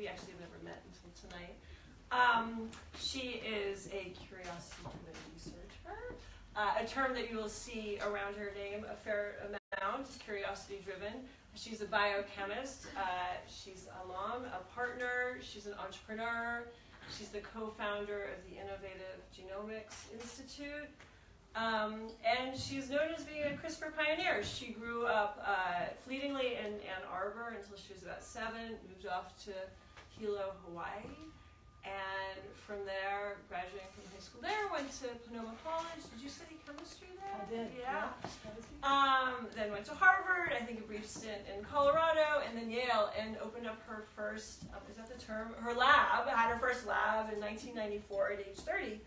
we actually have never met until tonight. She is a curiosity-driven researcher, a term that you will see around her name a fair amount, curiosity-driven. She's a biochemist, she's a mom, a partner, she's an entrepreneur, she's the co-founder of the Innovative Genomics Institute, and she's known as being a CRISPR pioneer. She grew up fleetingly in Ann Arbor until she was about 7, moved off to Hilo, Hawaii, and from there, graduating from high school there, went to Sonoma College. Did you study chemistry there? I did, yeah. Then went to Harvard, I think a brief stint in Colorado, and then Yale, and opened up her first, is that the term? Her lab, had her first lab in 1994 at age 30.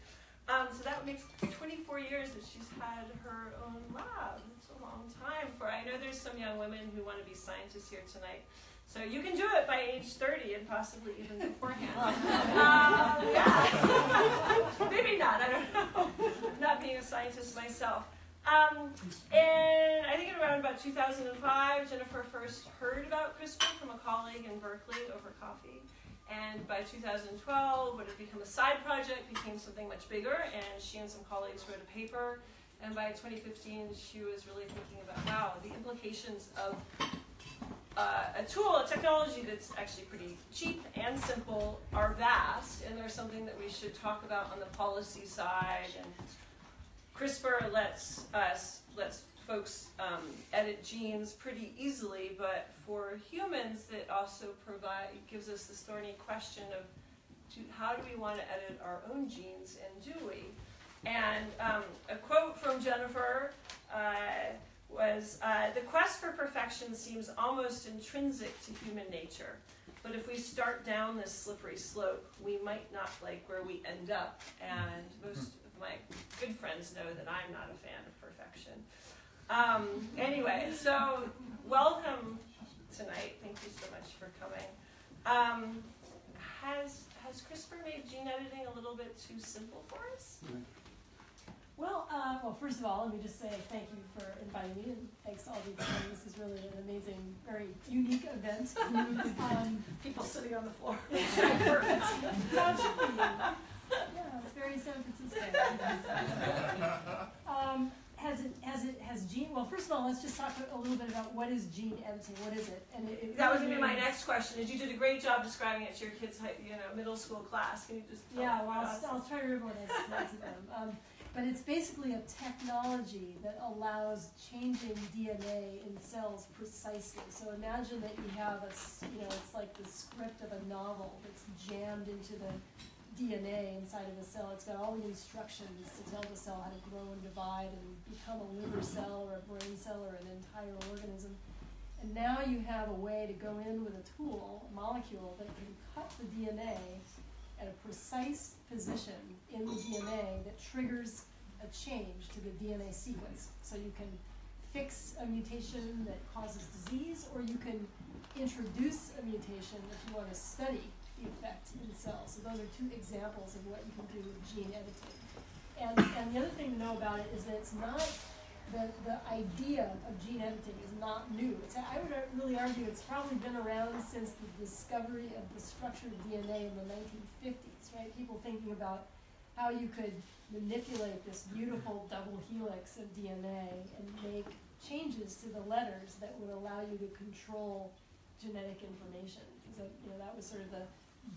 So that makes 24 years that she's had her own lab. It's a long time for, I know there's some young women who want to be scientists here tonight. So you can do it by age 30 and possibly even beforehand. Yeah. Maybe not, I don't know. Not being a scientist myself. And I think around about 2005, Jennifer first heard about CRISPR from a colleague in Berkeley over coffee. And by 2012, what had become a side project became something much bigger, and she and some colleagues wrote a paper. And by 2015, she was really thinking about, wow, the implications of a tool, a technology that's actually pretty cheap and simple are vast, and there's something that we should talk about on the policy side. And CRISPR lets folks edit genes pretty easily, but for humans, it also gives us this thorny question of how do we want to edit our own genes, and do we? And a quote from Jennifer was, the quest for perfection seems almost intrinsic to human nature, but if we start down this slippery slope, we might not like where we end up, and most of my good friends know that I'm not a fan of perfection. Anyway, so welcome tonight. Thank you so much for coming. Has CRISPR made gene editing a little bit too simple for us? Well, first of all, let me just say thank you for inviting me, and thanks to all of you for coming. This is really an amazing, very unique event. People sitting on the floor. Yeah, it's very San Francisco. Has gene? Well, first of all, let's just talk a little bit about what is gene editing. What is it? And that was going to be my next question. You did a great job describing it to your kids' middle school class. Can you just tell I'll try to remember what I said to them. But it's basically a technology that allows changing DNA in cells precisely. So imagine that you have it's like the script of a novel that's jammed into the DNA inside of a cell. It's got all the instructions to tell the cell how to grow and divide and become a liver cell or a brain cell or an entire organism. And now you have a way to go in with a tool, a molecule, that can cut the DNA at a precise position in the DNA that triggers a change to the DNA sequence. So you can fix a mutation that causes disease, or you can introduce a mutation if you want to study the effect in cells. So those are two examples of what you can do with gene editing. And the other thing to know about it is that it's not, the idea of gene editing is not new. I would really argue it's probably been around since the discovery of the structured DNA in the 1950s, right? People thinking about how you could manipulate this beautiful double helix of DNA and make changes to the letters that would allow you to control genetic information. So, that was sort of the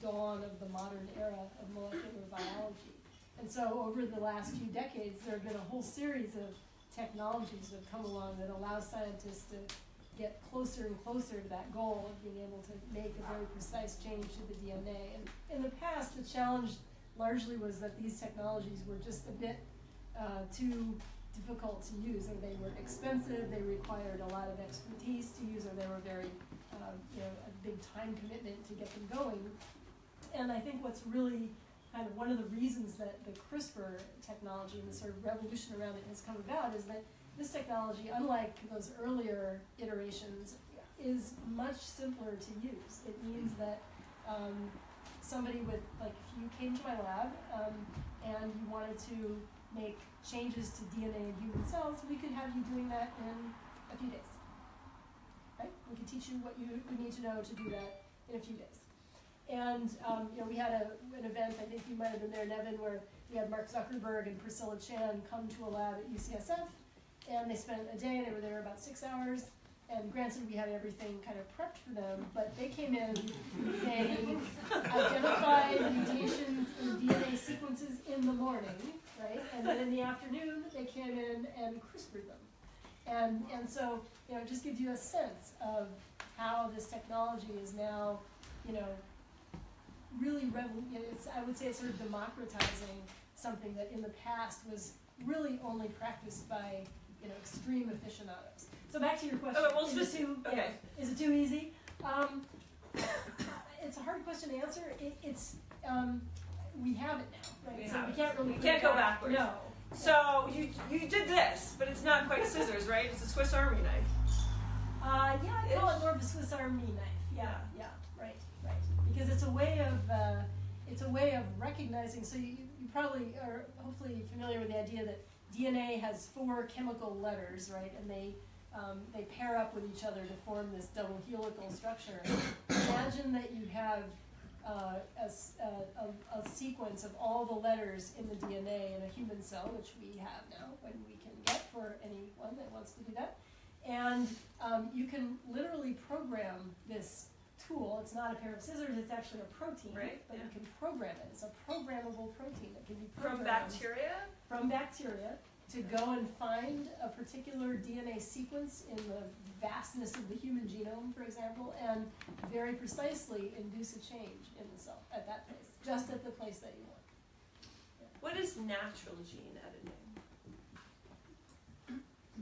dawn of the modern era of molecular biology. And so over the last few decades, there have been a whole series of technologies that have come along that allow scientists to get closer and closer to that goal of being able to make a very precise change to the DNA. And in the past, the challenge largely was that these technologies were just a bit too difficult to use, or they were expensive, they required a lot of expertise to use, or they were very, a big time commitment to get them going. And I think what's really kind of one of the reasons that the CRISPR technology and the sort of revolution around it has come about is that this technology, unlike those earlier iterations, is much simpler to use. It means that somebody with, if you came to my lab and you wanted to make changes to DNA in human cells, we could have you doing that in a few days. Right? We could teach you what you need to know to do that in a few days. And we had an event, I think you might have been there, Nevin, where we had Mark Zuckerberg and Priscilla Chan come to a lab at UCSF, and they spent a day. They were there about 6 hours. And granted, we had everything kind of prepped for them, but they came in, they identified mutations in DNA sequences in the morning, right? And then in the afternoon, they came in and CRISPRed them. And so, it just gives you a sense of how this technology is now, really I would say it's sort of democratizing something that in the past was really only practiced by, extreme aficionados. So back to your question. Oh, well, is it too easy? It's a hard question to answer. We have it now, right? We can't go backwards. No. So you did this, but it's not quite scissors, right? It's a Swiss Army knife. I call it more of a Swiss Army knife. Yeah, right. Because it's a way of recognizing. So you probably are hopefully familiar with the idea that DNA has 4 chemical letters, right? And they pair up with each other to form this double helical structure. Imagine that you have a sequence of all the letters in the DNA in a human cell, which we have now, when we can get for anyone that wants to do that. And you can literally program this tool. It's not a pair of scissors, it's actually a protein, right? But you can program it. It's a programmable protein that can be programmed from bacteria to go and find a particular DNA sequence in the vastness of the human genome, for example, and very precisely induce a change in the cell at that place, just at the place that you want. Yeah. What is natural gene editing?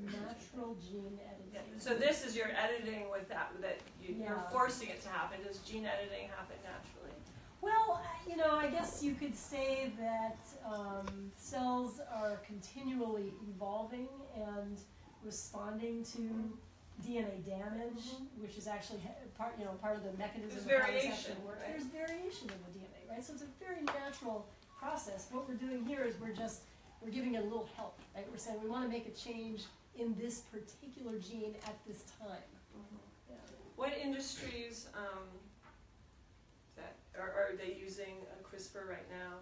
Natural gene editing. Yeah. So this is your editing with you're forcing it to happen. Does gene editing happen naturally? Well, I guess you could say that cells are continually evolving and responding to DNA damage, which is actually part of the mechanism of how this actually works. Right? There's variation in the DNA, right? So it's a very natural process. What we're doing here is we're giving it a little help, right? We're saying we want to make a change in this particular gene at this time. Yeah. What industries are they using CRISPR right now?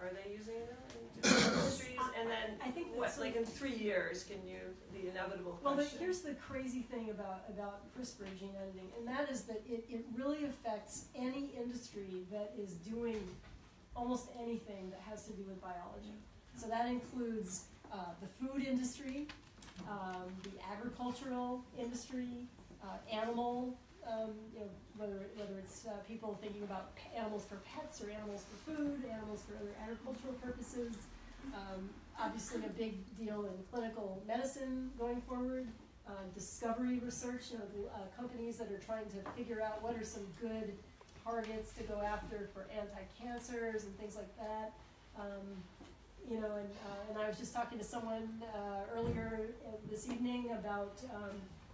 Are they using it in different industries? And then, I think like in 3 years, can you, the inevitable question? Well, here's the crazy thing about CRISPR gene editing, and that is that it really affects any industry that is doing almost anything that has to do with biology. So that includes the food industry, the agricultural industry, animal, whether it's people thinking about animals for pets or animals for food, animals for other agricultural purposes. Obviously a big deal in clinical medicine going forward. Discovery research, companies that are trying to figure out what are some good targets to go after for anti-cancers and things like that. And I was just talking to someone earlier this evening about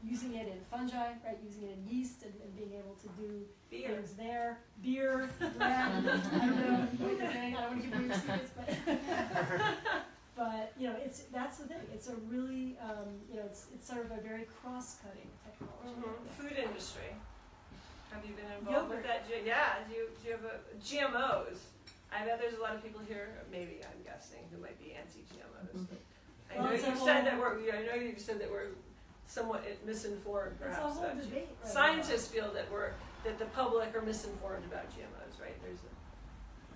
using it in fungi, right? Using it in yeast and being able to do things there. Beer, bread, I don't know what you're saying. I don't want to give away your secrets, but that's the thing. It's a really it's sort of a very cross-cutting technology. Mm-hmm. Food industry. Have you been involved with that? Yeah. Do you have GMOs? I bet there's a lot of people here, maybe I'm guessing, who might be anti-GMOs. Mm-hmm. I know you said that we're somewhat misinformed, perhaps. It's a whole debate. Right Scientists feel that the public are misinformed about GMOs, right?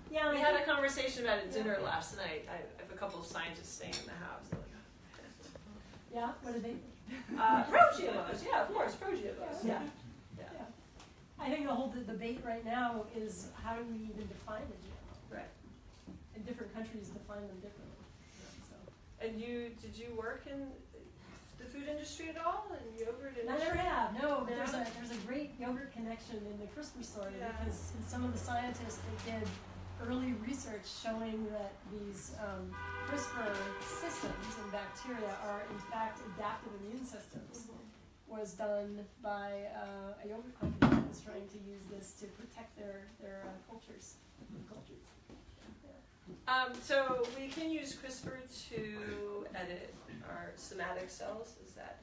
We had a conversation about it at dinner last night. I have a couple of scientists staying in the house. Yeah, what do they? Pro-GMOs, yeah, of course, pro-GMOs. Yeah. I think the whole debate right now is how do we even define a GMO? Right. And different countries define them differently. So. And did you work in the food industry at all, in yogurt industry? I never have. No, there's a great yogurt connection in the CRISPR story because some of the scientists that did early research showing that these CRISPR systems in bacteria are in fact adaptive immune systems was done by a yogurt company that was trying to use this to protect their cultures. So we can use CRISPR to edit our somatic cells. Is that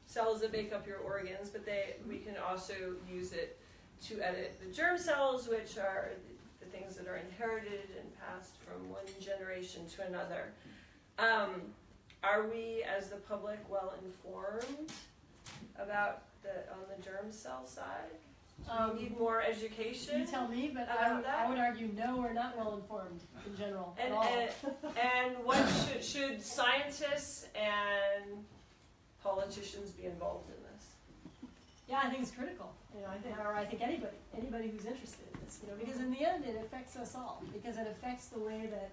cells that make up your organs? But we can also use it to edit the germ cells, which are the things that are inherited and passed from one generation to another. Are we, as the public, well informed about on the germ cell side? Do we need more education? You tell me, but I would argue no, we're not well informed in general at all. And what should scientists and politicians be involved in this? Yeah, I think it's critical. I think anybody who's interested in this, because in the end it affects us all, because it affects the way that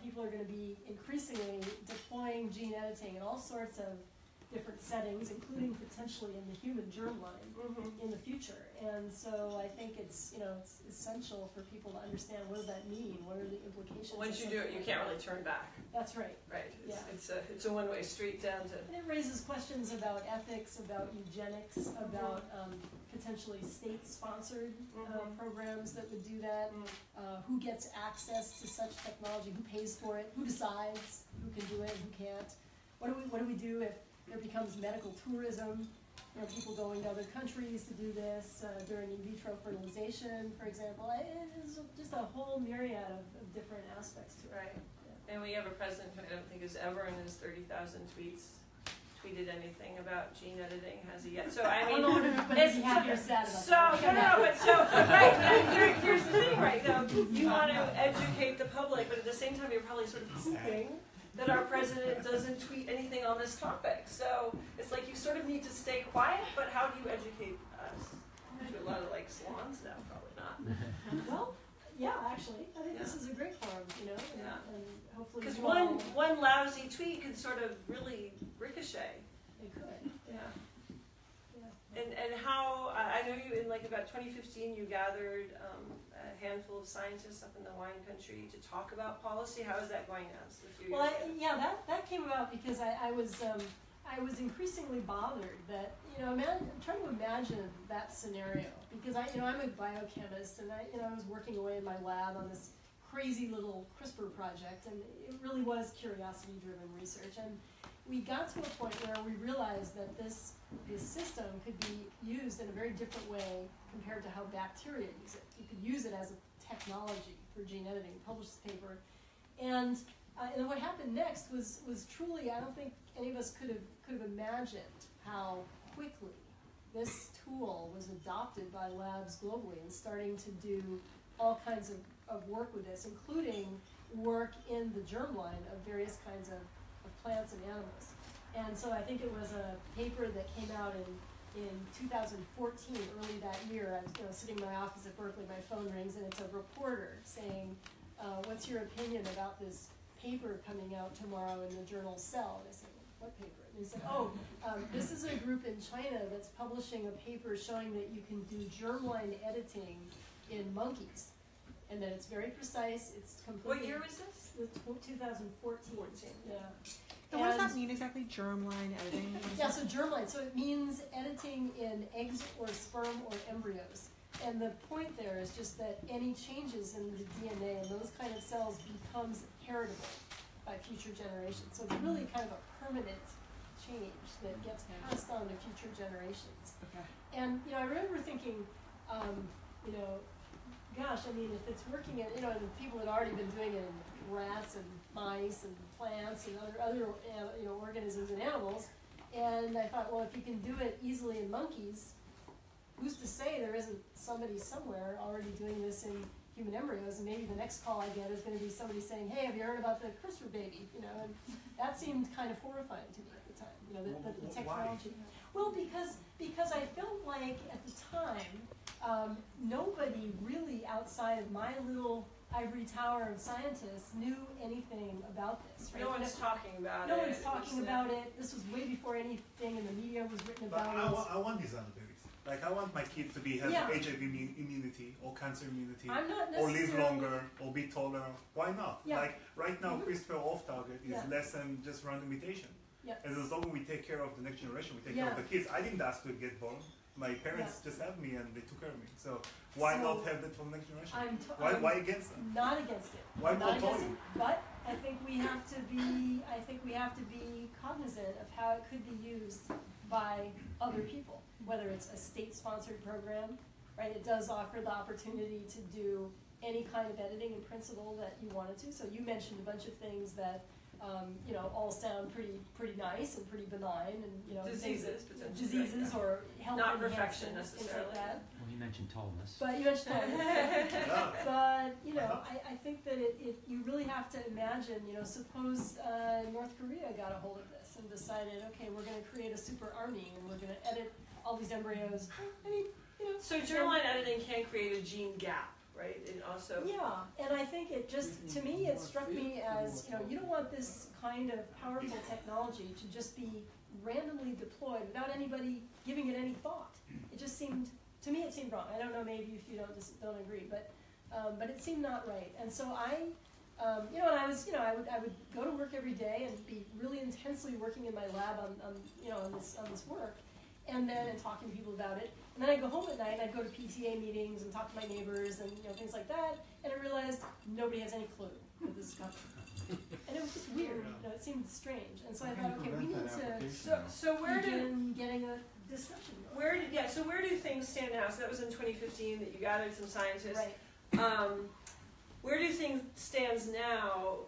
people are going to be increasingly deploying gene editing in all sorts of different settings, including potentially in the human germline in the future. And so I think it's essential for people to understand, what does that mean? What are the implications? Once you do it, you can't really turn back. That's right. Right. It's a one-way street down to. And it raises questions about ethics, about eugenics, about potentially state-sponsored programs that would do that. Who gets access to such technology? Who pays for it? Who decides who can do it? Who can't? What do we do if there becomes medical tourism, people going to other countries to do this during in vitro fertilization, for example? It's just a whole myriad of different aspects to it. Right. Yeah. And we have a president who I don't think has ever in his 30,000 tweets tweeted anything about gene editing, has he yet? So I mean, it's happy or sad about right. Here's the thing, right? You want to educate the public, but at the same time, you're probably sort of hoping that our president doesn't tweet anything on this topic. So it's like you sort of need to stay quiet, but how do you educate us? There's a lot of salons now, probably not. Well, yeah, actually, I think this is a great forum, and hopefully. Because one lousy tweet can sort of really ricochet. It could. Yeah. And how, I know you, in about 2015, you gathered a handful of scientists up in the wine country to talk about policy. How is that going now? Well, that came about because I was increasingly bothered that, I'm trying to imagine that scenario, because I'm a biochemist, and I was working away in my lab on this crazy little CRISPR project, and it really was curiosity-driven research. And we got to a point where we realized that this system could be used in a very different way compared to how bacteria use it. You could use it as a technology for gene editing. Published this paper, and what happened next was truly, I don't think any of us could have imagined how quickly this tool was adopted by labs globally and starting to do all kinds of work with this, including work in the germline of various kinds of plants and animals. And so I think it was a paper that came out in 2014, early that year. I was sitting in my office at Berkeley, my phone rings, and it's a reporter saying, what's your opinion about this paper coming out tomorrow in the journal Cell? And I said, what paper? And he said, this is a group in China that's publishing a paper showing that you can do germline editing in monkeys, and that it's very precise. It's completely. What year was this? 2014. Yeah. And what does that mean exactly, germline editing? Yeah, so germline. So it means editing in eggs or sperm or embryos. And the point there is just that any changes in the DNA in those kind of cells becomes heritable by future generations. So it's really kind of a permanent change that gets passed on to future generations. Okay. And I remember thinking, gosh, if it's working and people had already been doing it in rats and mice and plants and other organisms and animals, and I thought, well, if you can do it easily in monkeys, who's to say there isn't somebody somewhere already doing this in human embryos? And maybe the next call I get is going to be somebody saying, hey, have you heard about the CRISPR baby? And that seemed kind of horrifying to me at the time, the technology. Why? Well, because I felt like at the time, nobody really outside of my little ivory tower of scientists knew anything about this. Right? No one's talking about it. No one's talking about it. This was way before anything in the media was written about it. I want these other babies. I want my kids to have HIV immunity or cancer immunity, or live longer, or be taller. Why not? Yeah. Right now, CRISPR off target is less than just random mutation. Yeah. As long as we take care of the next generation, we take care of the kids. I didn't ask to get born. My parents just had me and they took care of me. So why not have that for the next generation? Why against them? Not against it. Why not against it? But I think we have to be cognizant of how it could be used by other people, whether it's a state-sponsored program right? It does offer the opportunity to do any kind of editing in principle that you wanted to. So you mentioned a bunch of things that you know, all sound pretty nice and pretty benign, and you know, diseases, diseases or health not perfection things necessarily. like that. Well, you mentioned tallness. But you mentioned tallness. But you know, I think that you really have to imagine. You know, suppose North Korea got a hold of this and decided, okay, we're going to create a super army and we're going to edit all these embryos. I mean, you know. So germline editing can create a gene gap. Right, and also yeah, and I think it just, to me, it struck me as, you know, you don't want this kind of powerful technology to just be randomly deployed without anybody giving it any thought. It just seemed, to me, it seemed wrong. I don't know, maybe if you don't agree, but it seemed not right. And so you know, and I was, you know, I would go to work every day and be really intensely working in my lab on you know, on this work, and talking to people about it. And then I'd go home at night, and I'd go to PTA meetings and talk to my neighbors and, you know, things like that, and I realized nobody has any clue that this is coming. And it was just weird, you know, it seemed strange. And so I thought, okay, we need to so where begin getting a discussion going. So where do things stand now? So that was in 2015 that you gathered some scientists. Right. Where do things stand now,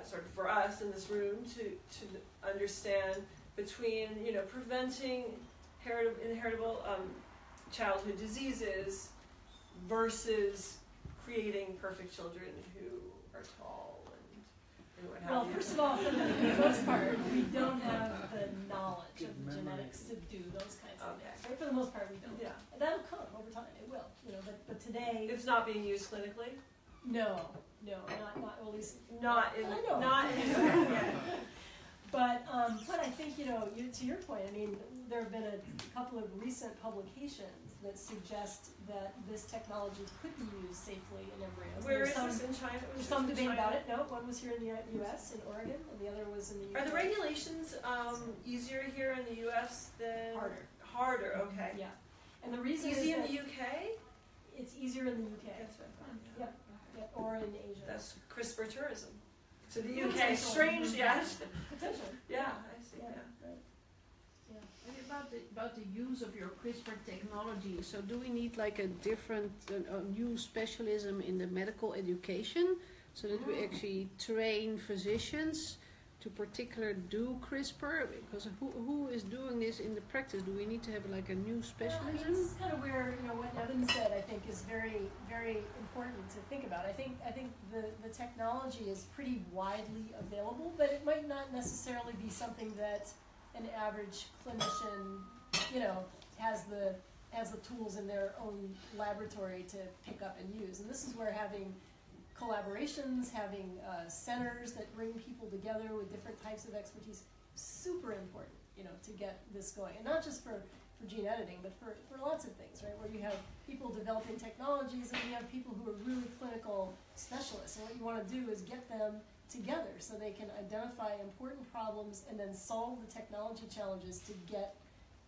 sort of for us in this room to understand between, you know, preventing inheritable childhood diseases versus creating perfect children who are tall and what have you? Well, first of all, for the most part, we don't have the knowledge of the genetics to do those kinds of things. Right? For the most part, we don't. Yeah. And that'll come over time. It will. You know, but today It's not being used clinically. no, not well, at least Not in. I know. Not in. Yeah. But I think, you know, to your point, I mean, there have been a couple of recent publications that suggest that this technology could be used safely in embryos. Where is this in China? There's some debate about it. No, one was here in the U.S. in Oregon, and the other was in the UK. Are the regulations easier here in the U.S. than harder? Okay. Yeah, and the reason Easy is in that the UK. it's easier in the UK. That's what I thought. Yeah, or in Asia. That's CRISPR tourism. So the UK, strange, yes. Potentially. Yeah, I see. Yeah, Yeah. right. About the use of your CRISPR technology, so do we need like a different, a new specialism in the medical education so that we actually train physicians to particularly do CRISPR? Because who is doing this in the practice? Do we need to have like a new specialism? Well, I mean, this is kind of where, you know, what Evan said, I think, is very, very important to think about. I think the technology is pretty widely available, but it might not necessarily be something that an average clinician, you know, has the tools in their own laboratory to pick up and use. And this is where having collaborations, having centers that bring people together with different types of expertise, super important, you know, to get this going. And not just for gene editing, but for lots of things, right? Where you have people developing technologies and you have people who are really clinical specialists. And what you want to do is get them together so they can identify important problems and then solve the technology challenges to get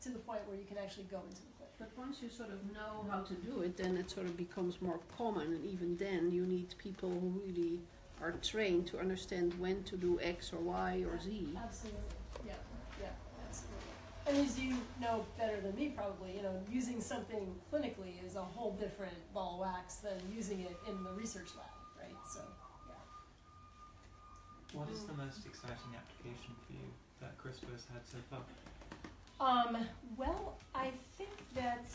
to the point where you can actually go into the clinic. But once you sort of know how to do it, then it sort of becomes more common, and even then you need people who really are trained to understand when to do X or Y or Z. Absolutely, yeah, absolutely. And as you know better than me probably, you know, using something clinically is a whole different ball of wax than using it in the research lab, right? So, yeah. What is the most exciting application for you that CRISPR has had so far? Well, I think that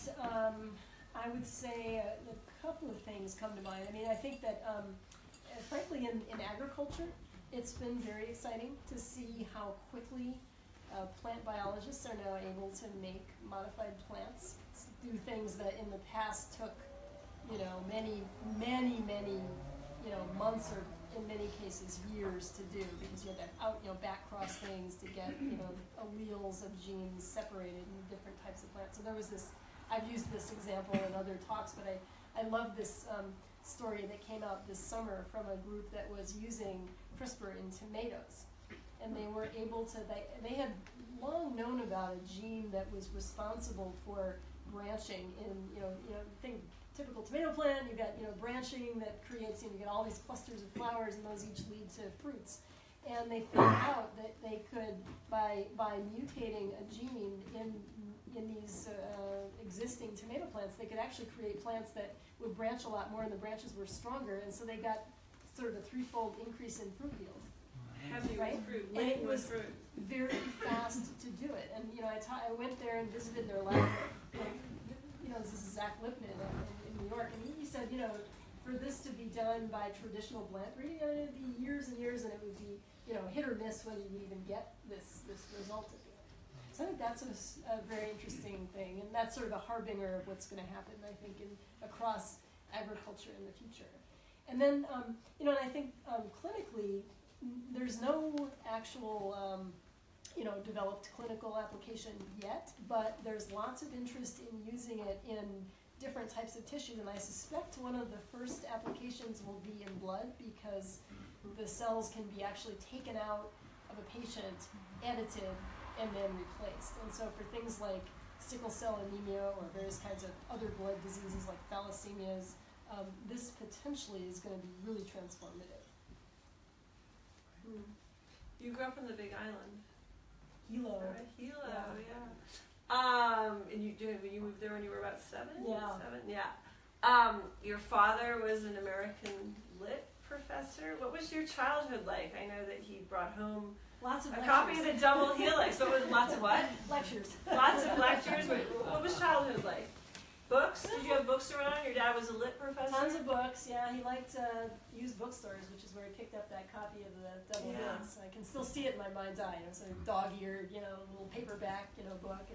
I would say a couple of things come to mind. I mean, I think that, frankly, in agriculture, it's been very exciting to see how quickly plant biologists are now able to make modified plants, do things that in the past took, you know, many, you know, months or in many cases years to do, because you had to back cross things to get, you know, alleles of genes separated in different types of plants. So there was this, I've used this example in other talks, but I love this story that came out this summer from a group that was using CRISPR in tomatoes. And they were able to, they had long known about a gene that was responsible for branching in, you know, think typical tomato plant, you've got, you know, branching that creates, you know, you get all these clusters of flowers and those each lead to fruits. And they figured out that they could, by mutating a gene in these existing tomato plants, they could actually create plants that would branch a lot more, and the branches were stronger, and so they got sort of a threefold increase in fruit yield. Heavy Right? with fruit, And it laden with was fruit. very fast to do it. And you know, I went there and visited their lab. This is Zach Lipman in New York, and he said, for this to be done by traditional plant breeding, it would be years and years, and it would be hit or miss whether you even get this result at the end. So I think that's a very interesting thing, and that's sort of a harbinger of what's going to happen, I think, across agriculture in the future. And then, and I think clinically, there's no actual, developed clinical application yet, but there's lots of interest in using it in different types of tissues, and I suspect one of the first applications will be in blood, because the cells can be actually taken out of a patient, edited, and then replaced. And so for things like sickle cell anemia or various kinds of other blood diseases like thalassemias, this potentially is going to be really transformative. You grew up in the Big Island. Hilo. Hilo, Yeah. And you moved there when you were about 7? Yeah. 7, yeah. Your father was an American lit professor. What was your childhood like? I know that he brought home Lots of a lectures. copy of the Double Helix. What was lots of what? Lectures. Lots of lectures. What was childhood like? Books? Did you have books around? Your dad was a lit professor? Tons of books, yeah. He liked used bookstores, which is where he picked up that copy of the Double Helix. I can still see it in my mind's eye. Sort of dog-eared, little paperback, book.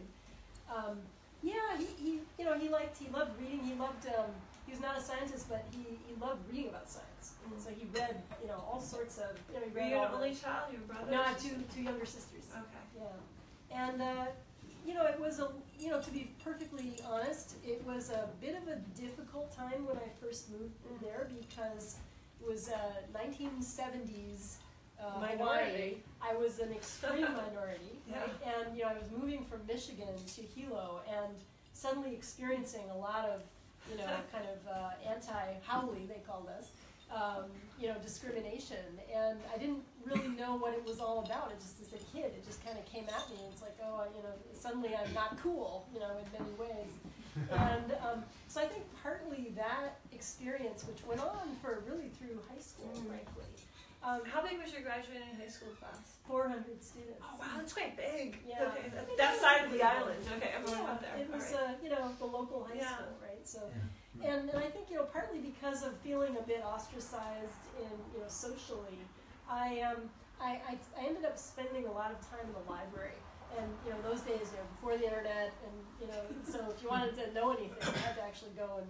And he loved reading. He was not a scientist, but he loved reading about science. So he read, all sorts of. Were you an only child? Your brother? No, I have two younger sisters. Okay. Yeah, and it was to be perfectly honest, it was a bit of a difficult time when I first moved there, because it was 1970s. Minority. I was an extreme minority, Yeah. right? And I was moving from Michigan to Hilo, and suddenly experiencing a lot of kind of anti-Howley, they called us, discrimination, and I didn't really know what it was all about. It just, as a kid, it just kind of came at me. It's like, suddenly I'm not cool, in many ways. And so I think partly that experience, which went on for really through high school, frankly. How big was your graduating high school class? 400 students. Oh wow, that's quite big. Yeah. Okay, that side of the island. Okay, everyone went there. It was, Right. the local high Yeah. school, right? So, and I think, partly because of feeling a bit ostracized in, socially, I ended up spending a lot of time in the library. And, those days, before the internet, and, so if you wanted to know anything, you had to actually go and,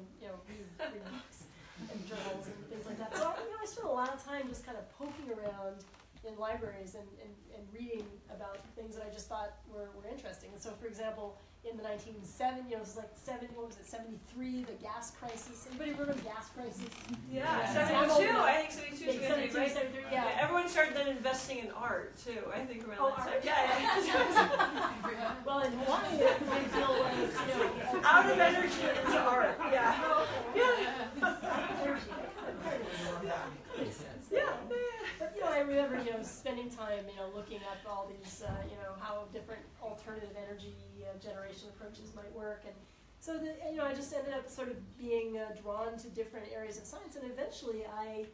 read books and journals and things like that. So, I spent a lot of time just kind of poking around in libraries and reading about things that I just thought were interesting. And so, for example, in the 1970s, it was like 73, the gas crisis. Anybody remember the gas crisis? Yeah, Yeah. 72. I think 72 is Yeah, going to be right. 73, yeah. Everyone started then investing in art too. I think around that time. Art? Yeah. Well, in Hawaii, my deal was, Out of energy into art. Yeah. Makes sense. Yeah. But I remember spending time looking up all these how different alternative energy generation approaches might work, and so I just ended up sort of being drawn to different areas of science, and eventually I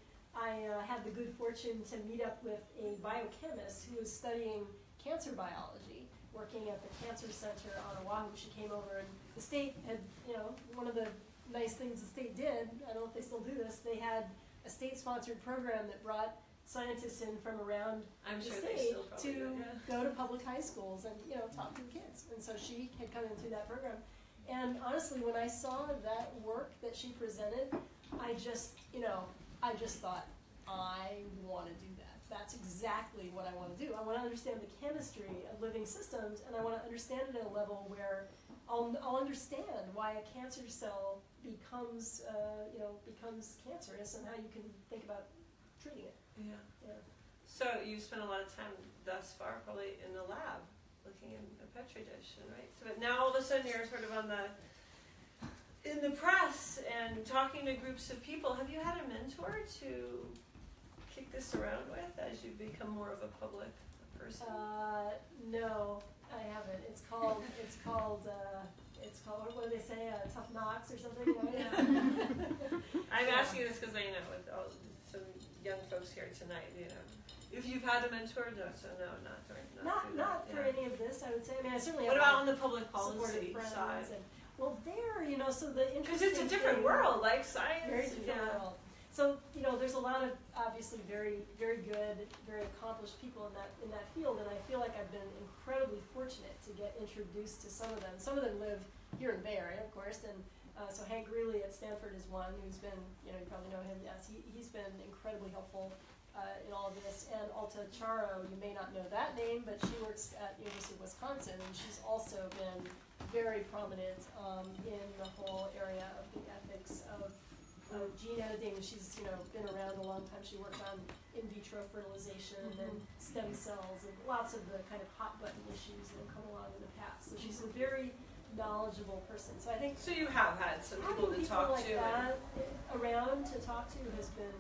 had the good fortune to meet up with a biochemist who was studying cancer biology, working at the Cancer Center on Oahu. She came over, and the state had one of the nice things the state did, I don't know if they still do this, they had a state-sponsored program that brought scientists in from around the state to go to public high schools and talk to the kids. And so she had come in through that program. And honestly, when I saw that work that she presented, I just thought, I want to do that. That's exactly what I want to do. I want to understand the chemistry of living systems, and I want to understand it at a level where I'll understand why a cancer cell becomes cancerous, and how you can think about treating it. Yeah. So you've spent a lot of time thus far probably in the lab looking in a petri dish, right? So but now all of a sudden you're sort of in the press and talking to groups of people. Have you had a mentor to kick this around with as you become more of a public person? No, I haven't. It's called what do they say? Tough knocks or something. You know? I'm asking this because I know with some young folks here tonight, you know, if you've had a mentor, no, so no, not for any of this. I would say. I mean, I certainly. What have about on the public policy side? Well, there, you know, so the interesting because it's a different world, like science. Very different world. So, you know, there's a lot of obviously very, very good, very accomplished people in that field, and I feel like I've been incredibly fortunate to get introduced to some of them. Some of them live here in Bay Area, of course, and so Hank Greeley at Stanford is one who's been, you know, you probably know him. Yes, he's been incredibly helpful in all of this. And Alta Charo, you may not know that name, but she works at University of Wisconsin, and she's also been very prominent in the whole area of the ethics of gene editing. She's, you know, been around a long time. She worked on in vitro fertilization and stem cells and lots of the kind of hot button issues that have come along in the past. So she's a very knowledgeable person. So I think you have had some people to talk like to. That around to talk to has been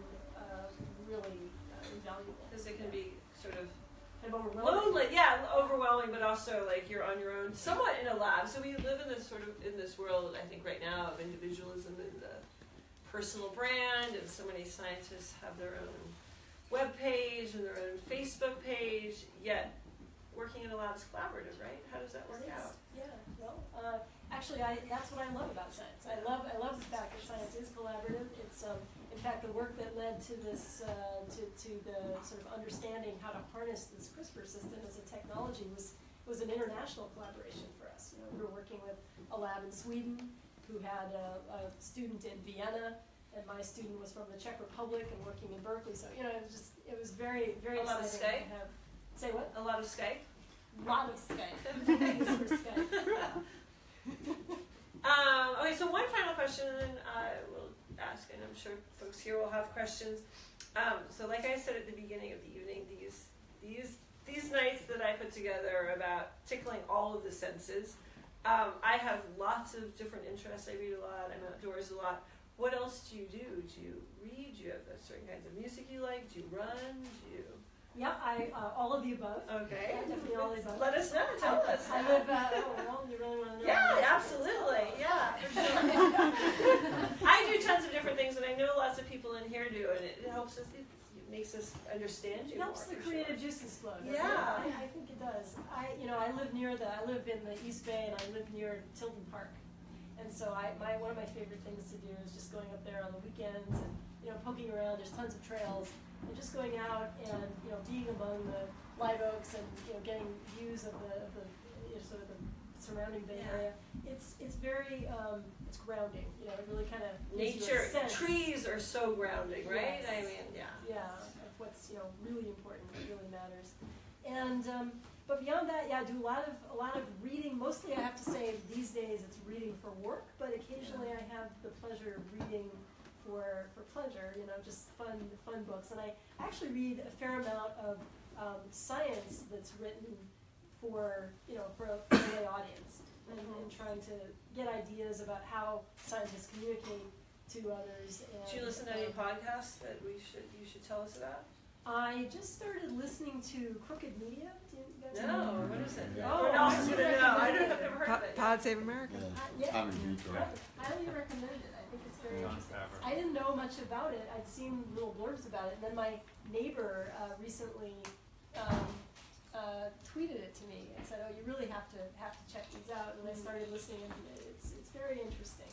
really invaluable. Because it can be sort of overwhelming. Lonely, overwhelming, but also like you're on your own, somewhat in a lab. So we live in this world, I think, right now of individualism and the personal brand, and so many scientists have their own web page and their own Facebook page. Yet working in a lab is collaborative, right? How does that work out? Yeah, well, actually, that's what I love about science. I love the fact that science is collaborative. It's in fact the work that led to this to the sort of understanding how to harness this CRISPR system as a technology was an international collaboration for us. You know, we were working with a lab in Sweden who had a student in Vienna, and my student was from the Czech Republic and working in Berkeley. So, you know, it was very, very exciting. A lot of Skype? Say what? A lot of Skype? A lot of Skype. Use for Skype. Okay, so one final question, and then I will ask, and I'm sure folks here will have questions. So like I said at the beginning of the evening, these nights that I put together are about tickling all of the senses. I have lots of different interests. I read a lot. I'm outdoors a lot. What else do you do? Do you read? Do you have certain kinds of music you like? Do you run? Do you... Yeah, all of the above. Okay. Yeah, definitely all of the above. Let us know. Tell us. I live, well, you really want to know? Yeah, absolutely. Yeah, for sure. I do tons of different things, and I know lots of people in here do, and it helps us, it makes us understand you more. It helps the creative juices flow. Yeah. I think it does. I live in the East Bay, and I live near Tilden Park. And so one of my favorite things to do is just going up there on the weekends and, you know, poking around. There's tons of trails. And just going out and, you know, being among the live oaks and, you know, getting views of the you know, sort of the surrounding Bay Area. It's very it's grounding. You know, it really kind of nature. Trees are so grounding, right? Yes. I mean, yeah, of what's, you know, really important, what really matters. And but beyond that, I do a lot of reading. Mostly, I have to say, these days it's reading for work, but occasionally I have the pleasure of reading for pleasure, you know, just fun books. And I actually read a fair amount of science that's written for, you know, for a lay audience, and trying to get ideas about how scientists communicate to others. And, do you listen to any podcasts that you should tell us about? I just started listening to Crooked Media. Do you guys know? What is it? Oh, no one's going to know. I've never heard of it. Pod Save America. Highly recommend it. I think it's very interesting. I didn't know much about it. I'd seen little blurbs about it, and then my neighbor recently tweeted it to me and said, "Oh, you really have to check these out." And I started listening, and it's very interesting.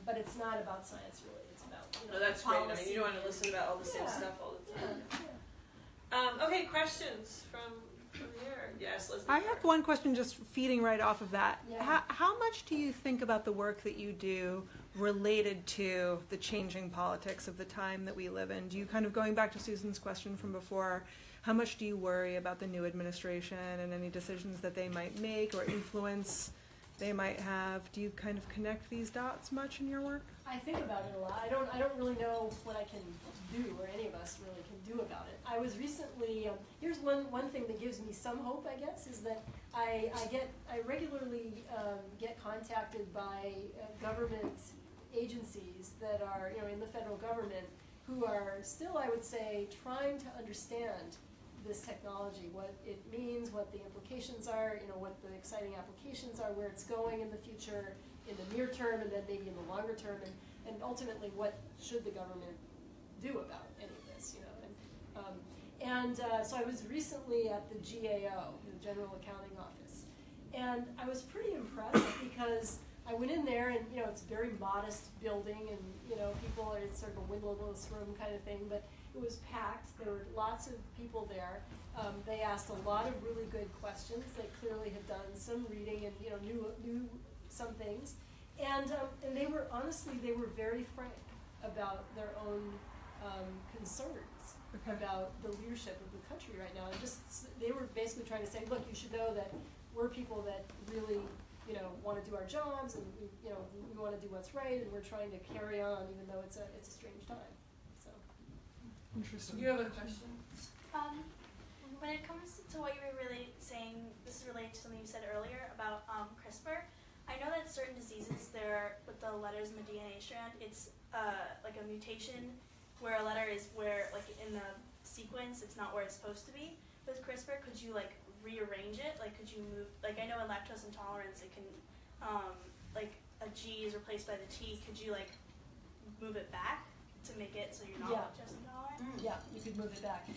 But it's not about science, really. It's about, you know, no, that's policy. great. I mean, you don't want to listen about all the same stuff all the time. Okay, questions from here? Yes, Leslie. I have one question just feeding right off of that. Yeah. How much do you think about the work that you do related to the changing politics of the time that we live in? Do you, kind of going back to Susan's question from before, how much do you worry about the new administration and any decisions that they might make or influence they might have? Do you kind of connect these dots much in your work? I think about it a lot. I don't really know what I can do, or any of us really can do about it. I was recently, here's one thing that gives me some hope, I guess, is that I regularly get contacted by government agencies that are, you know, in the federal government who are still, I would say, trying to understand this technology, what it means, what the implications are, what the exciting applications are, where it's going in the future, in the near term, and then maybe in the longer term, and ultimately what should the government do about any of this, So I was recently at the GAO, the General Accounting Office, and I was pretty impressed because I went in there and, it's a very modest building and, people, it's sort of a windowless room kind of thing, but it was packed. There were lots of people there. They asked a lot of really good questions. They clearly had done some reading and, knew some things. And they were, honestly, they were very frank about their own concerns about the leadership of the country right now. And they were basically trying to say, look, you should know that we're people that really want to do our jobs, and we want to do what's right, and we're trying to carry on, even though it's a strange time. So, interesting. You have a question? When it comes to what you were really saying, this is related to something you said earlier about CRISPR. I know that certain diseases, with the letters in the DNA strand, it's like a mutation where a letter is where, like in the sequence, it's not where it's supposed to be. With CRISPR, could you rearrange it? Could you move, I know in lactose intolerance it can, a G is replaced by the T. Could you move it back to make it so you're not lactose intolerant? Yeah, you could move it back.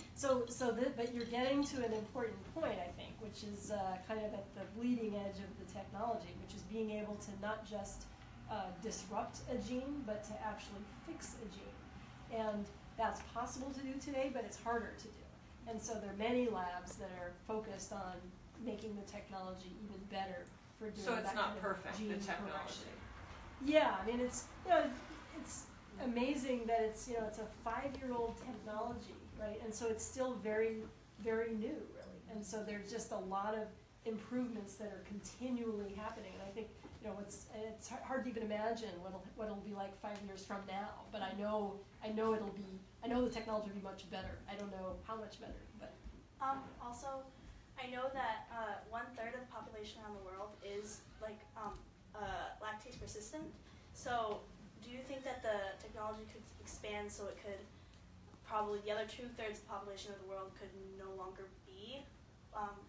But you're getting to an important point, I think, which is kind of at the bleeding edge of the technology, which is being able to not just disrupt a gene, but to actually fix a gene. And that's possible to do today, but it's harder to do. And so there are many labs that are focused on making the technology even better for doing that. So it's not perfect, gene the technology. correction. Yeah, I mean it's amazing that it's a 5-year-old technology, right? And so it's still very, very new, really. And so there's just a lot of improvements that are continually happening. And I think it's hard to even imagine what it'll be like 5 years from now. But I know the technology will be much better. I don't know how much better, but also, I know that 1/3 of the population around the world is lactase persistent. So, do you think that the technology could expand so it could probably the other 2/3 of the population of the world could no longer be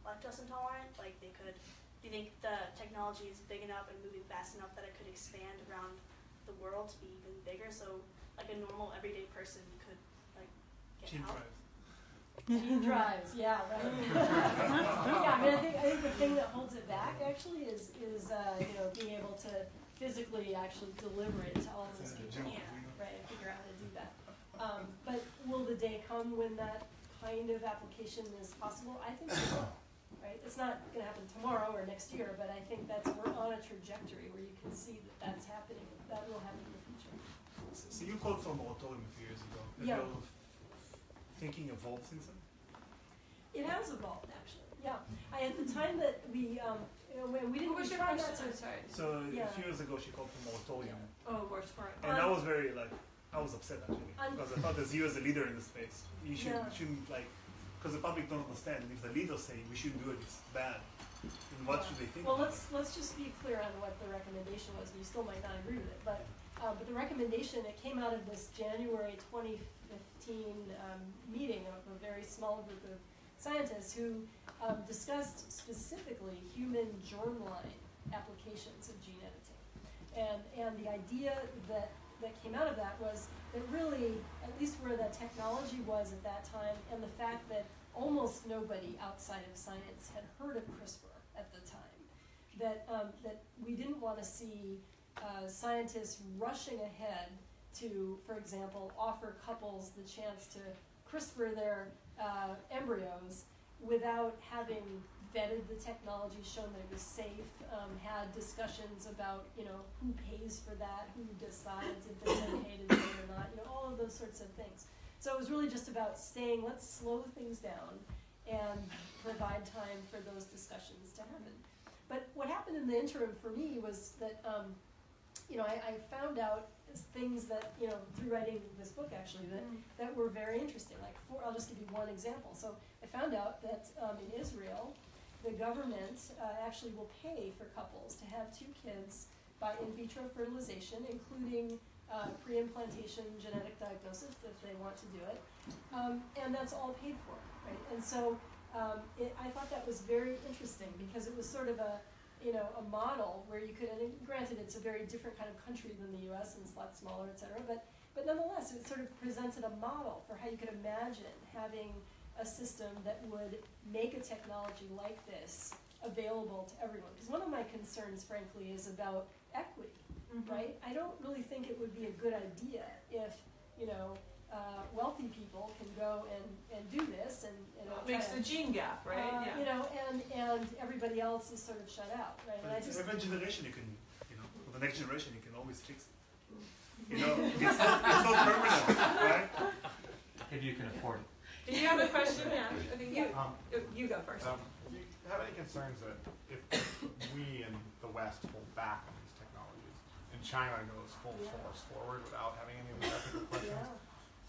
lactose intolerant? Do you think the technology is big enough and moving fast enough that it could expand around the world to be even bigger? So, a normal everyday person could get Gene help. drives. gene drives, yeah, right. Yeah, I think the thing that holds it back actually is being able to physically actually deliver it to all those people, right, and figure out how to do that. But will the day come when that kind of application is possible? I think it will. Right? It's not going to happen tomorrow or next year, but I think we're on a trajectory where you can see that that's happening. That will happen in the future. So you called for a moratorium a few years ago. Yeah. Have your thinking evolved since then? It has evolved, actually. Yeah. At the time that we didn't. What was your try not question? to- I'm sorry. So Yeah. a few years ago she called for moratorium. Oh, moratorium. And I was very I was upset actually. Because I thought as you as a leader in the space, you shouldn't because the public don't understand. And if the leaders say we shouldn't do it, it's bad. Then what should they think? Well, about let's just be clear on what the recommendation was. You still might not agree with it, but the recommendation, it came out of this January 2015 meeting of a very small group of scientists who discussed specifically human germline applications of gene editing. And the idea that came out of that was that really, at least where the technology was at that time, and the fact that almost nobody outside of science had heard of CRISPR at the time, that we didn't want to see scientists rushing ahead to, for example, offer couples the chance to CRISPR their embryos without having vetted the technology, shown that it was safe, had discussions about, who pays for that, who decides if it's okay to do it or not, all of those sorts of things. So it was really just about let's slow things down and provide time for those discussions to happen. But what happened in the interim for me was that, I found out things that, through writing this book actually, that were very interesting. I'll just give you one example. So I found out that in Israel, the government actually will pay for couples to have 2 kids by in vitro fertilization, including pre-implantation genetic diagnosis if they want to do it, and that's all paid for, right? And so I thought that was very interesting because it was sort of a model where you could, and granted it's a very different kind of country than the US and it's a lot smaller, et cetera, but nonetheless it sort of presented a model for how you could imagine having a system that would make a technology like this available to everyone. Because one of my concerns, frankly, is about equity, right? I don't really think it would be a good idea if, wealthy people can go and do this and makes the gene gap, right? and everybody else is sort of shut out, right? And I just every generation you can, for the next generation you can always fix it. It's not permanent, right? If you can afford it. Did you have a question? Yeah, I think you go first. Do you have any concerns that if we in the West hold back on these technologies, and China goes full force forward without having any of these ethical questions,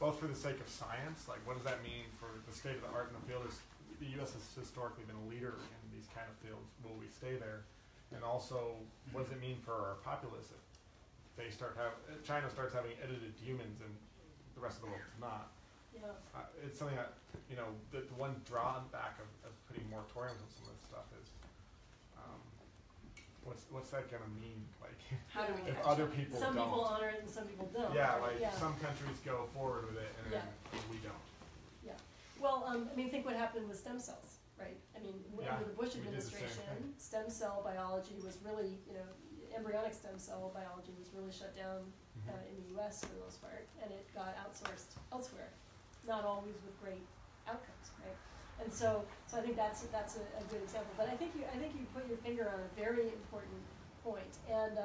both for the sake of science, like what does that mean for the state of the art in the field? The U.S. has historically been a leader in these kind of fields. Will we stay there? And also, what does it mean for our populace if they China starts having edited humans and the rest of the world does not? It's something that, the one drawback of putting moratoriums on some of this stuff is, what's that going to mean? Like, how do we if other people some don't? people honor it and some people don't. Yeah, right? some countries go forward with it and we don't. Yeah. Well, think what happened with stem cells, right? Under the Bush administration, stem cell biology was really, embryonic stem cell biology was really shut down in the U.S. for the most part, and it got outsourced elsewhere, not always with great outcomes, right? And so I think that's a good example. But I think you put your finger on a very important point, and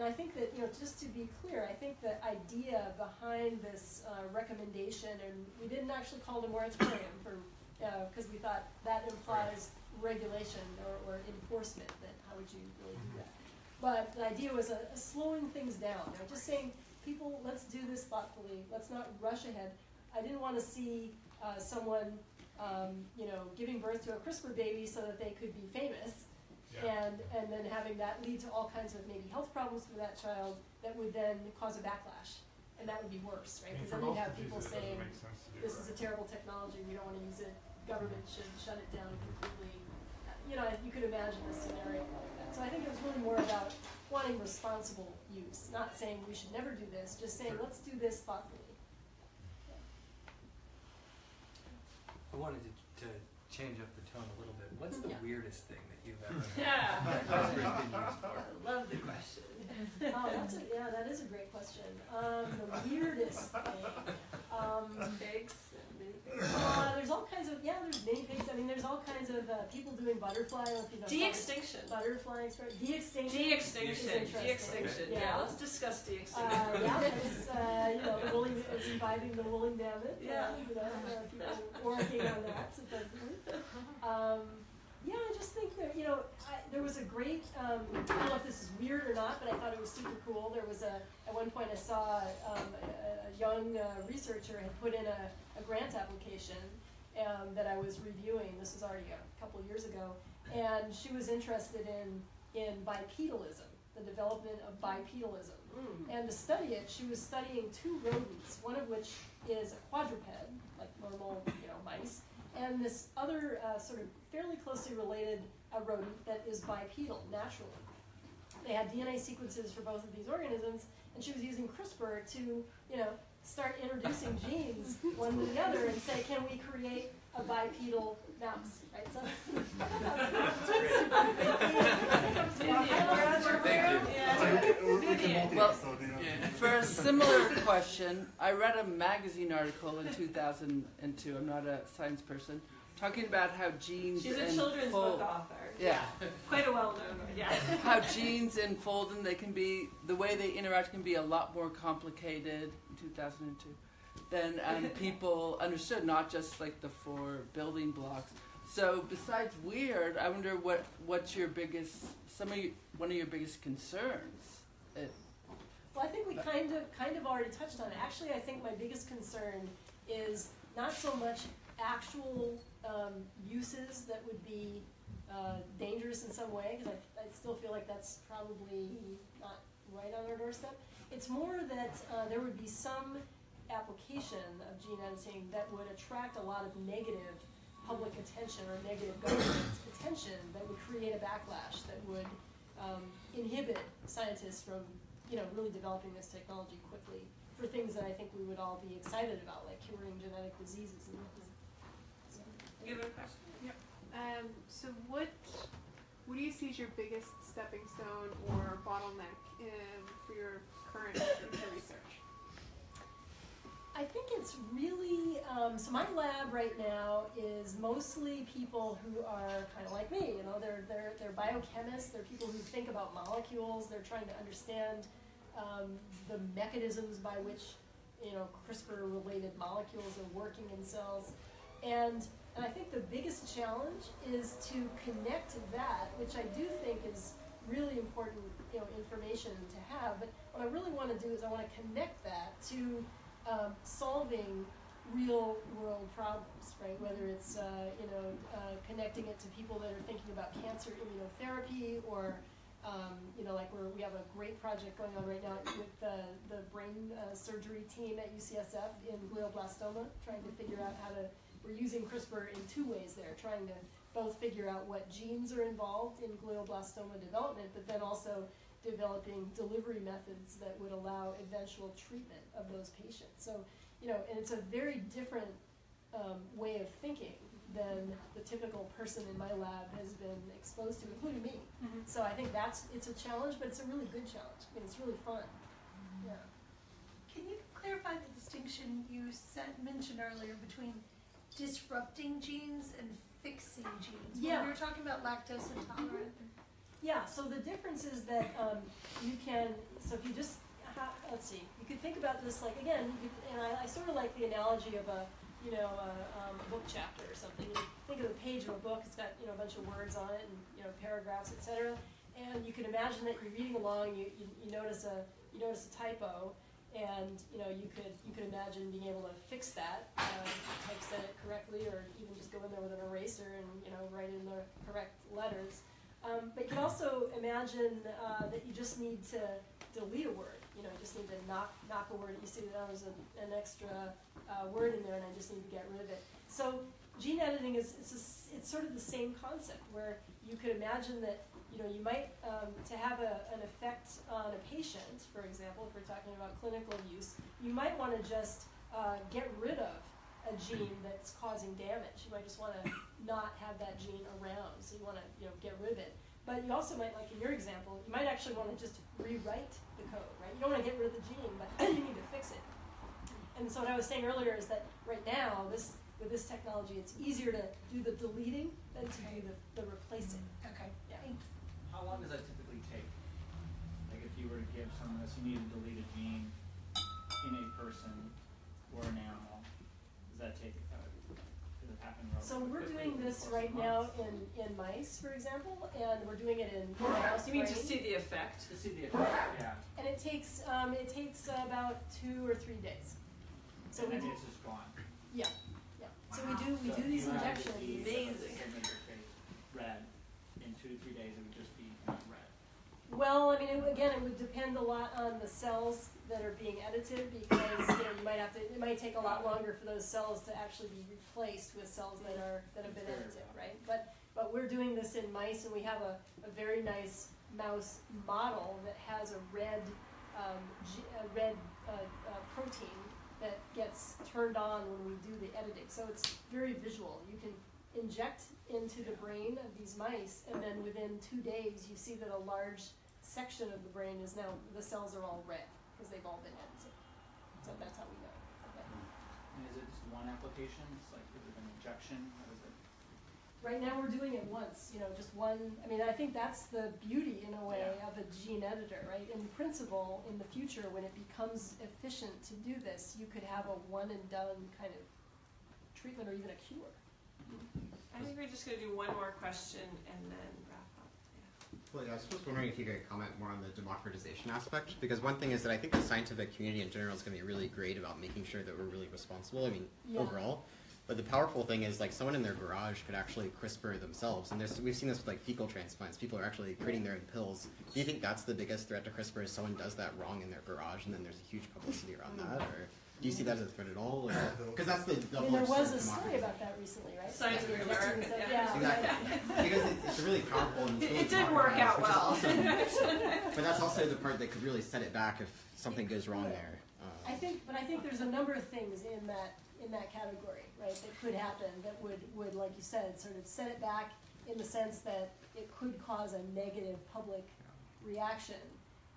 I think that just to be clear, I think the idea behind this recommendation, and we didn't actually call it a moratorium because we thought that implies regulation or enforcement. That how would you really do that? But the idea was a slowing things down. Just saying, people, let's do this thoughtfully. Let's not rush ahead. I didn't want to see someone, giving birth to a CRISPR baby so that they could be famous, and then having that lead to all kinds of maybe health problems for that child that would then cause a backlash, and that would be worse, right? Because then you'd have people saying, "This is a terrible technology. We don't want to use it. Government should shut it down completely." You could imagine a scenario like that. So I think it was really more about wanting responsible use, not saying we should never do this, just saying let's do this thoughtfully. I wanted to change up the tone a little bit. What's the weirdest thing that you've ever CRISPR's been used for? I love the question. That is a great question. The weirdest thing. Pigs. There's all kinds of there's many pigs. There's all kinds of people doing butterfly. De-extinction. Butterfly experiment. De-extinction. De-extinction. Yeah, let's discuss de-extinction. The woolly reviving the woolly mammoth. People working on that supposedly. I just think that there was a great. I don't know if this is weird or not, but I thought it was super cool. There was at one point I saw a young researcher had put in a grant application that I was reviewing. This was already a couple of years ago, and she was interested in bipedalism, the development of bipedalism. And to study it, she was studying two rodents, one of which is a quadruped, like normal mice, and this other sort of fairly closely related rodent that is bipedal naturally. They had DNA sequences for both of these organisms, and she was using CRISPR to start introducing genes one to the other and say, can we create a bipedal mouse, right? So, Well, for a similar question, I read a magazine article in 2002. I'm not a science person, talking about how genes. She's a children's book author. Yeah, quite a well-known one. Yeah. How genes enfold and they can be, the way they interact can be a lot more complicated in 2002 than people understood. Not just like the 4 building blocks. So besides weird, I wonder what's your biggest, one of your biggest concerns. Well, I think we kind of already touched on it. Actually, I think my biggest concern is not so much actual uses that would be dangerous in some way, because I still feel like that's probably not right on our doorstep. It's more that there would be some application of gene editing that would attract a lot of negative public attention or negative government attention that would create a backlash that would inhibit scientists from, really developing this technology quickly for things that I think we would all be excited about, like curing genetic diseases. You have a question? Yep. So what do you see as your biggest stepping stone or bottleneck for your current research? I think it's really, so my lab right now is mostly people who are kind of like me, they're biochemists, they're people who think about molecules, they're trying to understand the mechanisms by which, CRISPR-related molecules are working in cells. And I think the biggest challenge is to connect that, which I do think is really important, information to have, but what I really want to do is I want to connect that to solving real world problems, right? Whether it's connecting it to people that are thinking about cancer immunotherapy, or like we have a great project going on right now with the brain surgery team at UCSF in glioblastoma, trying to figure out we're using CRISPR in two ways there, trying to both figure out what genes are involved in glioblastoma development, but then also developing delivery methods that would allow eventual treatment of those patients. So, and it's a very different way of thinking than the typical person in my lab has been exposed to, including me. Mm-hmm. So I think it's a challenge, but it's a really good challenge. I mean, it's really fun. Mm-hmm. Yeah. Can you clarify the distinction you mentioned earlier between disrupting genes and fixing genes? Yeah. When we were talking about lactose intolerant. Yeah, so the difference is that you can, so if you just, let's see, you could think about this like, again, and I sort of like the analogy of a book chapter or something. You think of the page of a book, it's got, a bunch of words on it and, paragraphs, etc. And you can imagine that you're reading along, you notice a typo, and, you could imagine being able to fix that, typeset it correctly, or even just go in there with an eraser and, write in the correct letters. But you can also imagine that you just need to delete a word. You just need to knock a word. You see that there was an extra word in there, and I just need to get rid of it. So gene editing it's sort of the same concept, where you could imagine that you might to have an effect on a patient, for example, if we're talking about clinical use, you might want to just get rid of a gene that's causing damage. You might just want to not have that gene around, so you want to get rid of it. But you also might, like in your example, you might actually want to just rewrite the code, right? You don't want to get rid of the gene, but you need to fix it. And so what I was saying earlier is that right now, with this technology, it's easier to do the deleting than to do the replacing. Okay. Yeah. How long does that typically take? Like if you were to give someone this, you need to delete a gene in a person or an animal, does that take, does it happen relatively So we're quickly doing over the this course right of now months? in mice, for example, and we're doing it in mouse You mean to brain. see the effect? To see the effect, yeah. And it takes about 2 or 3 days. So and we then do, it's just gone. yeah. So Wow. we So do these you have injections. to see Amazing. the make your face red. In 2 to 3 days, it would just be not red. Well, I mean, it would depend a lot on the cells that are being edited, because it might take a lot longer for those cells to actually be replaced with cells that have been edited, right? But we're doing this in mice, and we have a very nice mouse model that has a red protein that gets turned on when we do the editing. So it's very visual. You can inject into the brain of these mice, and then within 2 days, you see that a large section of the brain is now, the cells are all red because they've all been edited. So that's how we know. Okay. And is it just one application? It's like, is it an injection? How does it? Right now we're doing it once, just one. I mean, I think that's the beauty, in a way, of a gene editor, right? In principle, in the future, when it becomes efficient to do this, you could have a one and done kind of treatment, or even a cure. I think we're just going to do one more question and then wrap up. Well, yeah, I was just wondering if you could comment more on the democratization aspect, because one thing is that I think the scientific community in general is going to be really great about making sure that we're really responsible, overall. But the powerful thing is, like, someone in their garage could actually CRISPR themselves, and we've seen this with like fecal transplants. People are actually creating their own pills. Do you think that's the biggest threat to CRISPR? Is someone does that wrong in their garage, and then there's a huge publicity around that, or do you see that as a threat at all? Because that's the I mean, there was a story about that recently, right? Science of America, yeah. Exactly. Because it's really powerful. And it's really it did work out well. Awesome. But that's also the part that could really set it back if something goes wrong there. I think there's a number of things in that category, right, that could happen that would, like you said, sort of set it back in the sense that it could cause a negative public reaction.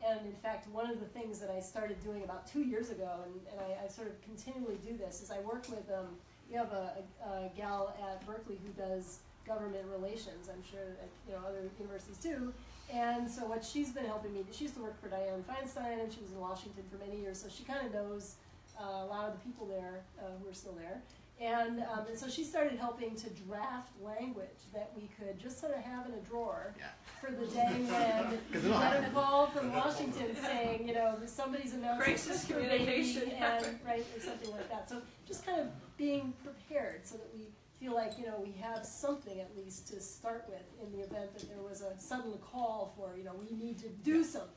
And in fact, one of the things that I started doing about 2 years ago, and I sort of continually do this, is I work with, we have a gal at Berkeley who does government relations. I'm sure that other universities do. And so what she's been helping me, she used to work for Dianne Feinstein, and she was in Washington for many years, so she kind of knows a lot of the people there who are still there. And so she started helping to draft language that we could just sort of have in a drawer for the day when we get a call from Washington saying, somebody's announcing crisis communication, and right, or something like that. So just kind of being prepared so that we feel like we have something at least to start with in the event that there was a sudden call for we need to do something.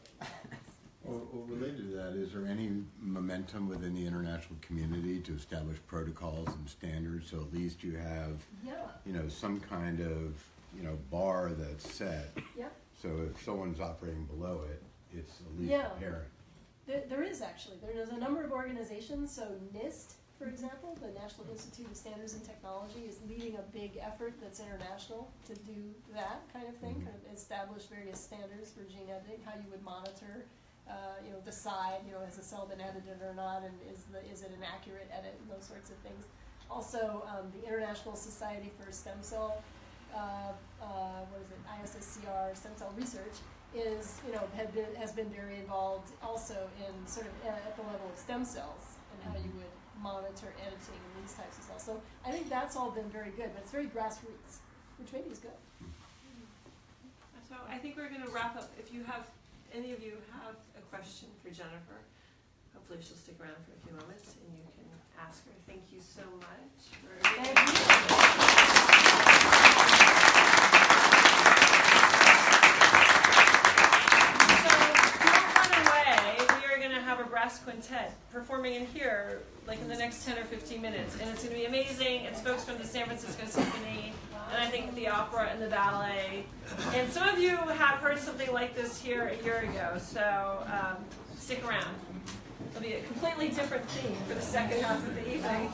Well, related to that, is there any momentum within the international community to establish protocols and standards so at least you have, some kind of, bar that's set? Yep. So if someone's operating below it, it's at least apparent. There is actually. There's a number of organizations. So NIST, for example, the National Institute of Standards and Technology, is leading a big effort that's international to do that kind of thing, kind of establish various standards for gene editing, how you would monitor. Decide, has the cell been edited or not, and is it an accurate edit, and those sorts of things. Also, the International Society for Stem Cell, ISSCR, Stem Cell Research, has been very involved also in sort of at the level of stem cells and how you would monitor editing and these types of cells. So I think that's all been very good, but it's very grassroots, which maybe is good. So I think we're going to wrap up. If any of you have a question for Jennifer, hopefully she'll stick around for a few moments and you can ask her. Thank you so much. So don't run away. We are going to have a brass quintet performing in here like in the next 10 or 15 minutes. And it's going to be amazing. It's folks from the San Francisco Symphony, and I think the opera and the ballet. And some of you have heard something like this here a year ago, so stick around. It'll be a completely different theme for the second half of the evening.